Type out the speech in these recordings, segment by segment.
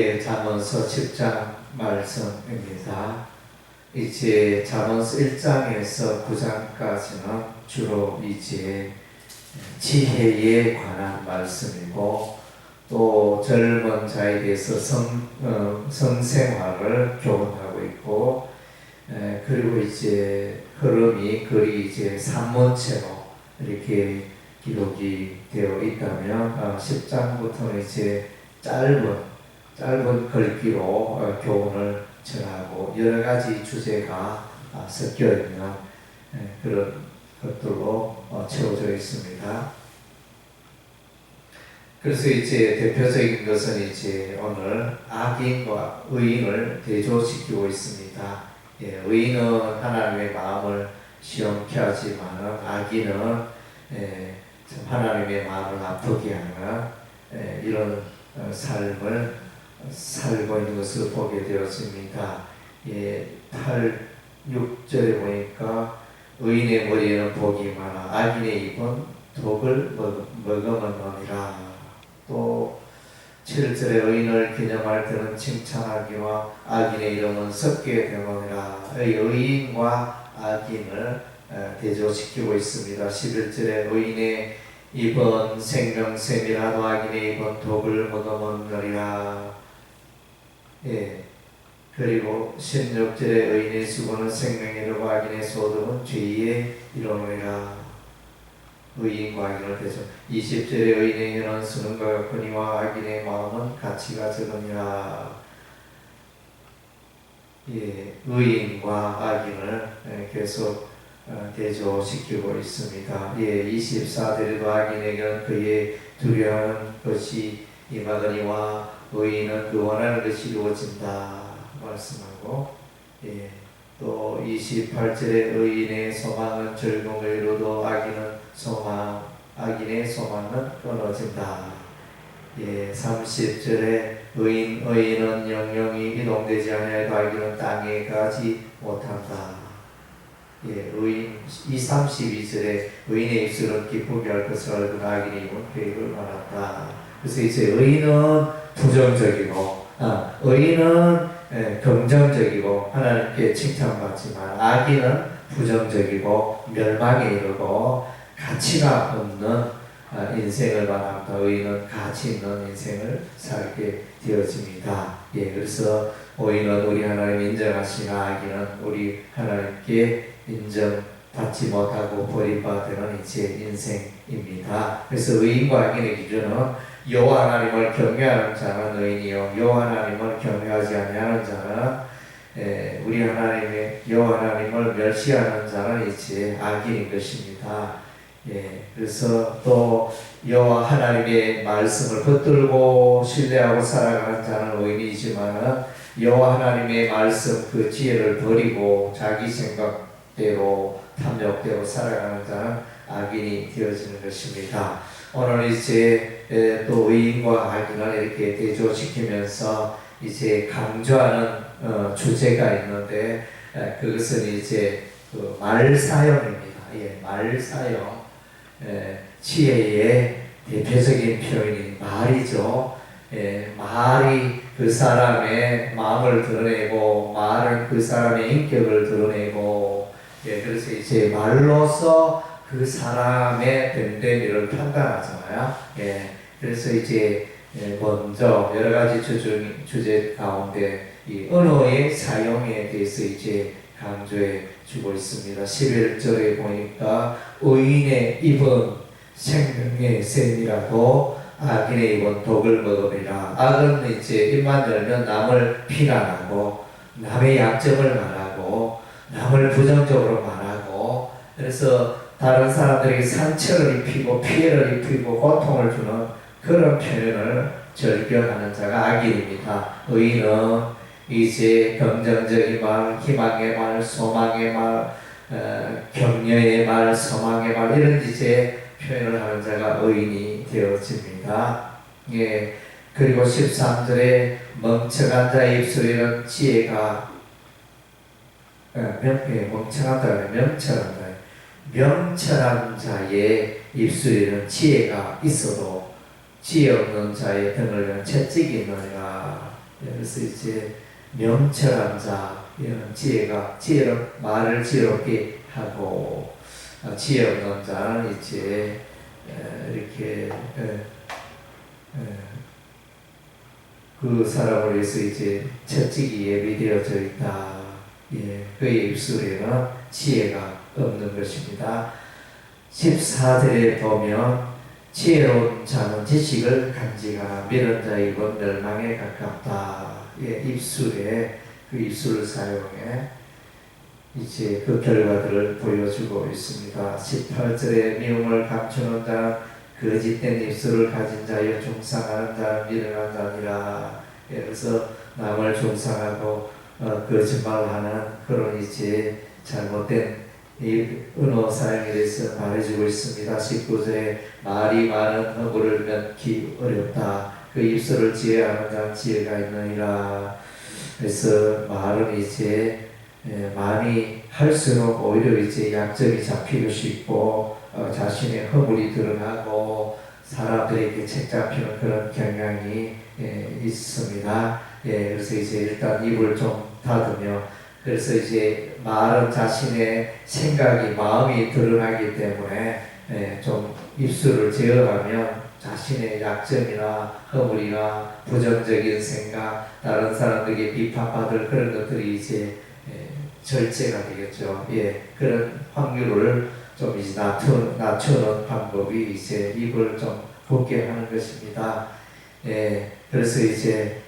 잠언서 10장 말씀입니다. 이제 잠언서 1장에서 9장까지는 주로 이제 지혜에 관한 말씀이고, 또 젊은 자에 대해서 성생활을 교훈하고 있고, 그리고 이제 흐름이 글이 이제 산문체로 이렇게 기록이 되어 있다면, 10장부터는 이제 짧은 글귀로 교훈을 전하고 여러 가지 주제가 섞여 있는 그런 것들로 채워져 있습니다. 그래서 이제 대표적인 것은 이제 오늘 악인과 의인을 대조시키고 있습니다. 의인은 하나님의 마음을 시험케 하지만 악인은 참 하나님의 마음을 아프게 하는 이런 삶을 살고 있는 것을 보게 되었습니다. 8, 6절에 보니까 의인의 머리에는 복이 많아 악인의 입은 독을 머금었느니라. 또 7절에 의인을 기념할 때는 칭찬하기와 악인의 이름은 섞게 되느니라. 의인과 악인을 대조시키고 있습니다. 11절에 의인의 입은 생명샘이라도 악인의 입은 독을 머금었느니라. 그리고 16절에 의인의 수고는 생명이라고 악인의 소득은 죄에 이르느니라. 의인과 악인을 대조. 20절에 의인의 혀는 수능과 같거니와 악인의 마음은 가치가 적으니라. 의인과 악인을 계속 대조시키고 있습니다. 24절에도 악인에게는 그의 두려워하는 것이 임하거니와 의인은 그 원하는 것이 이루어진다 말씀하고, 또 28절에 의인의 소망은 즐거움을 이루어도 악인의 소망은 끊어진다. 30절에 의인은 영영이 이동되지 아니하여도 악인은 땅에 가지 못한다. 32절에 의인의 입술은 기쁘게 할 것을 알고 악인의 입은 회의를 말한다. 그래서 이제 의인은 부정적이고, 의인은 긍정적이고 하나님께 칭찬받지만, 악인은 부정적이고 멸망에 이르고 가치가 없는 인생을 말합니다. 의인은 가치 있는 인생을 살게 되어집니다. 그래서 의인은 우리 하나님 인정하시나 악인은 우리 하나님께 인정받지 못하고 버림받는 이제 인생입니다. 그래서 의인과 악인의 기준은 여호와 하나님을 경외하는 자는 의인이요 여호와 하나님을 경외하지 아니하는 자는 우리 하나님의 여호와 하나님을 멸시하는 자는 이제 악인인 것입니다. 그래서 또 여호와 하나님의 말씀을 붙들고 신뢰하고 살아가는 자는 의인이지만, 여호와 하나님의 말씀 그 지혜를 버리고 자기 생각대로 탐욕대로 살아가는 자는 악인이 되어지는 것입니다. 오늘 이제 또 의인과 악인을 이렇게 대조시키면서 이제 강조하는 주제가 있는데, 그것은 이제 그 말사용입니다. 말사용. 지혜의 대표적인 표현이 말이죠. 말이 그 사람의 마음을 드러내고, 말은 그 사람의 인격을 드러내고, 그래서 이제 말로서 그 사람의 됨됨이를 판단하잖아요. 그래서 이제 먼저 여러 가지 주제 가운데 이 언어의 사용에 대해서 이제 강조해 주고 있습니다. 11절에 보니까 의인의 입은 생명의 샘이라도 악인의 입은 독을 먹으리라. 악은 이제 입만 열면 남을 비난하고 남의 약점을 말하고 남을 부정적으로 말하고, 그래서 다른 사람들에게 상처를 입히고 피해를 입히고 고통을 주는 그런 표현을 절벽하는 자가 악인입니다. 의인은 이제 긍정적인 말, 희망의 말, 소망의 말, 격려의 말, 소망의 말, 이런 이제 표현을 하는 자가 의인이 되어집니다. 그리고 13절에 멍청한 자의 입술에는 지혜가 명철한 자의 입술에는 지혜가 있어도 지혜 없는 자의 등을 채찍이 있느니라. 그래서 이제 명철한 자, 이런 지혜를 말을 지혜롭게 하고, 지혜 없는 자는 이제 이렇게 그 사람을 위해서 이제 채찍이 예비되어져 있다. 예, 그의 입술에는 지혜가 없는 것입니다. 14절에 보면 지혜로운 자는 지식을 간직하나 미련한 자의 입은 멸망에 가깝다. 예, 입술에 그 입술을 사용해 이제 그 결과들을 보여주고 있습니다. 18절에 미움을 감추는 자는 거짓된 입술을 가진 자여 중상하는 자는 미련한 자니라. 예, 그래서 남을 중상하고 거짓말하는 그런 이제 잘못된 이 언어 사용에 대해서 말해주고 있습니다. 19절에 말이 많은 허물을 면기 어렵다. 그 입술을 지혜하는 자는 지혜가 있느니라. 그래서 말은 이제 많이 할수록 오히려 이제 약점이 잡히고 싶고 자신의 허물이 드러나고 사람들에게 책 잡히는 그런 경향이 있습니다. 그래서 이제 일단 입을 좀 닫으며, 그래서 이제 말은 자신의 생각이 마음이 드러나기 때문에 좀 입술을 제어하면 자신의 약점이나 허물이나 부정적인 생각, 다른 사람들에게 비판받을 그런 것들이 이제 절제가 되겠죠. 그런 확률을 좀 이제 낮추는 방법이 이제 입을 좀 굽게 하는 것입니다. 그래서 이제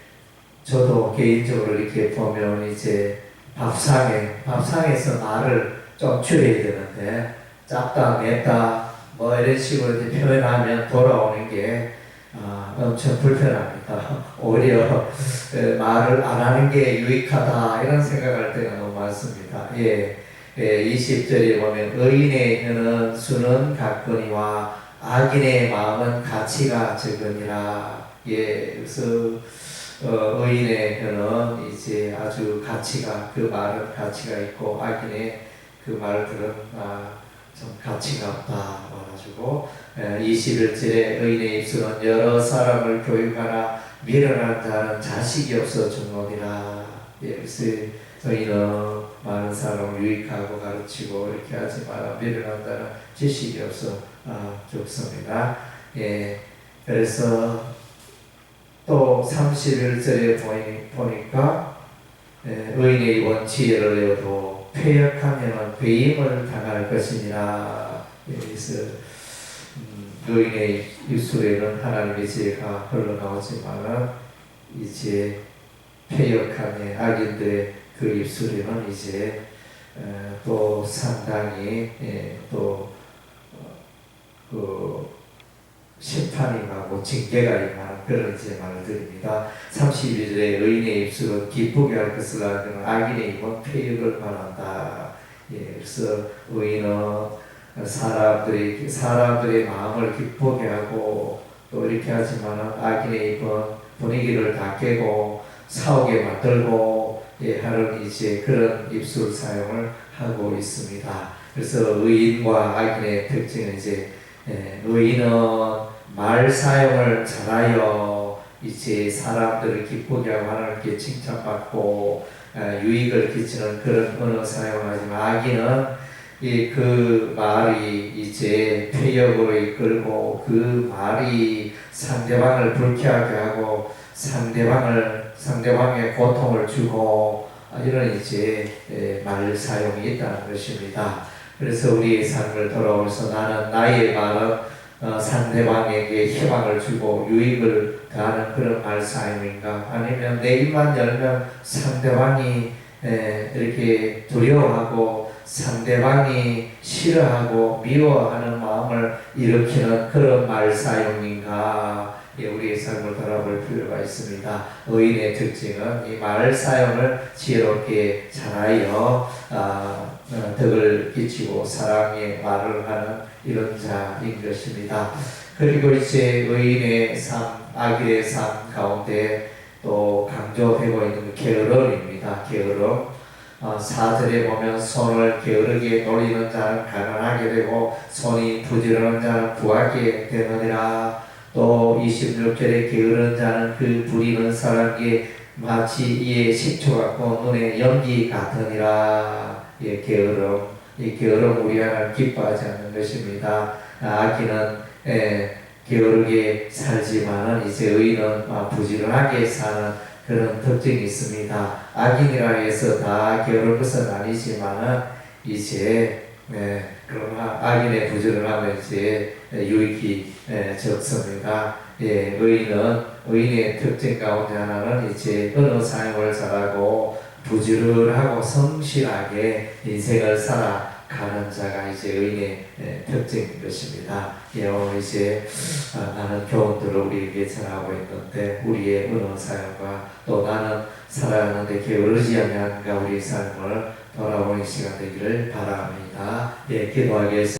저도 개인적으로 이렇게 보면 이제 밥상에서 말을 좀 줄여야 되는데 짧다 맵다 뭐 이런 식으로 이제 표현하면 돌아오는 게 엄청 불편합니다. 오히려 말을 안 하는 게 유익하다 이런 생각할 때가 너무 많습니다. 20절에 보면 의인의 혀는 수는 같거니와 악인의 마음은 가치가 적으니라. 그래서 의인의 혀는 이제 아주 그 말은 가치가 있고 악인의 그 말들은 좀 가치가 없다 말아주고, 21절에 의인의 입술은 여러 사람을 교육하나 미련한 자는 자식이 없어 죽느니라. 그래서 의인은 많은 사람을 유익하고 가르치고 이렇게 하지 마라. 미련한 자는 지식이 없어 죽습니다. 그래서 또 31절에 보니까 의인의 입은 지혜를 내어도 패역하면 배임을 당할 것이니라. 그래서 의인의 입술에는 하나님의 지혜가 흘러나오지만은 이제 패역하면 악인들의 그 입술에는 이제 또 상당히 그 심판이 임하고 징계가 임하는 그런 이제 말들입니다. 32절에 의인의 입술은 기쁘게 할 것을 알거나 악인의 입은 패역을 말한다. 그래서 의인은 사람들의 마음을 기쁘게 하고 또 이렇게 하지만 악인의 입은 분위기를 다 깨고 싸우게 만들고 하는 이제 그런 입술 사용을 하고 있습니다. 그래서 의인과 악인의 특징은 이제 의인은 말 사용을 잘하여 이제 사람들을 기쁘게 하고 하나님께 칭찬받고 유익을 끼치는 그런 언어 사용하지만 악인은 그 말이 이제 폐역으로 이끌고 그 말이 상대방을 불쾌하게 하고 상대방의 고통을 주고 이런 이제 말 사용이 있다는 것입니다. 그래서 우리의 삶을 돌아오면서 나는 나의 말은 상대방에게 희망을 주고 유익을 가하는 그런 말 사용인가, 아니면 내 입만 열면 상대방이 이렇게 두려워하고 상대방이 싫어하고 미워하는 마음을 일으키는 그런 말 사용인가, 우리의 삶을 돌아볼 필요가 있습니다. 의인의 특징은 이 말 사용을 지혜롭게 잘하여 덕을 끼치고 사랑의 말을 하는 이런 자인 것입니다. 그리고 이제 의인의 삶, 악인의 삶 가운데 또 강조되고 있는 게으름입니다. 게으름. 4절에 보면 손을 게으르게 노리는 자는 가난하게 되고 손이 부지런한 자는 부하게 되느니라. 또 26절에 게으른 자는 그 부리는 사람에게 마치 이에 식초 같고 눈에 연기 같으니라. 예, 게으름. 이 게으름 우리 하나님 기뻐하지 않는 것입니다. 악인은 게으르게 살지만은 이제 의인은 부지런하게 사는 그런 특징이 있습니다. 악인이라 해서 다 게으른 것은 아니지만은 이제 그러나 악인의 부지런함은 이제 유익이 적습니다. 의인의 특징 가운데 하나는 이제 어느 사역을 잘하고 부지런하고 성실하게 인생을 살아가는 자가 이제 의인의 특징인 것입니다. 오늘 이제 많은 교훈들을 우리에게 전하고 있는데 우리의 언어 사역과 또 나는 살아가는데 게으르지 아니한가 우리의 삶을 돌아보는 시간 되기를 바랍니다. 기도하겠습니다.